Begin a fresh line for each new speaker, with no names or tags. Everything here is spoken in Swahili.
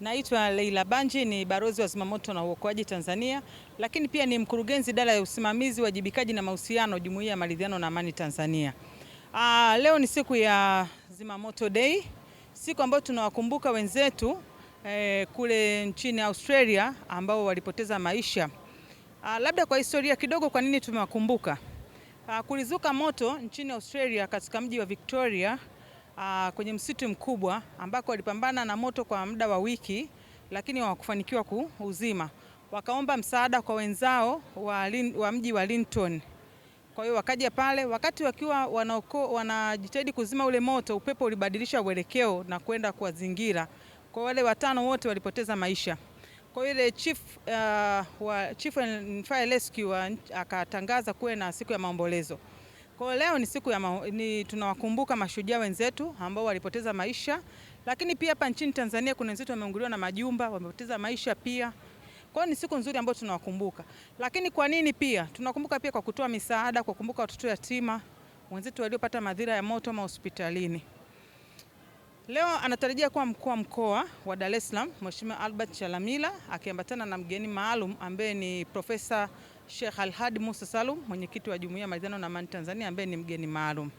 Naitwa Leila Banji, ni balozi wa zimamoto na uokoaji Tanzania, lakini pia ni mkurugenzi idara ya usimamizi, uwajibikaji na mahusiano, Jumuiya ya Maridhiano na Amani Tanzania. Leo ni siku ya Zimamoto Day, siku ambayo tunawakumbuka wenzetu kule nchini Australia ambao walipoteza maisha. Labda kwa historia kidogo, kwa nini tumewakumbuka? Kulizuka moto nchini Australia katika mji wa Victoria kwenye msitu mkubwa ambako walipambana na moto kwa muda wa wiki, lakini hawakufanikiwa kuuzima. Wakaomba msaada kwa wenzao wa mji wa Linton. Kwa hiyo wakaja pale, wakati wakiwa wanajitahidi kuzima ule moto, upepo ulibadilisha uelekeo na kwenda kuwazingira. Kwa wale watano wote walipoteza maisha. Kwa hiyo ile Chief and Fire Rescue akatangaza kuwe na siku ya maombolezo. Kwa leo ni siku tunawakumbuka mashujaa wenzetu ambao walipoteza maisha, lakini pia hapa nchini Tanzania kuna wenzetu wameungiliwa na majumba, wamepoteza maisha pia. Kwa hiyo ni siku nzuri ambayo tunawakumbuka. Lakini kwa nini pia? Tunakumbuka pia kwa kutoa misaada, kwa kukumbuka watoto yatima, wenzetu waliopata madhira ya moto hospitalini. Leo anatarajia kuwa mkuu wa mkoa wa Dar es Salaam, Mheshimiwa Albert Chalamila, akiambatana na mgeni maalum ambaye ni Profesa Sheikh Alhadi Musa Salum, mwenyekiti wa Jumuiya ya Maridhiano na Amani Tanzania, ambaye ni mgeni maalum.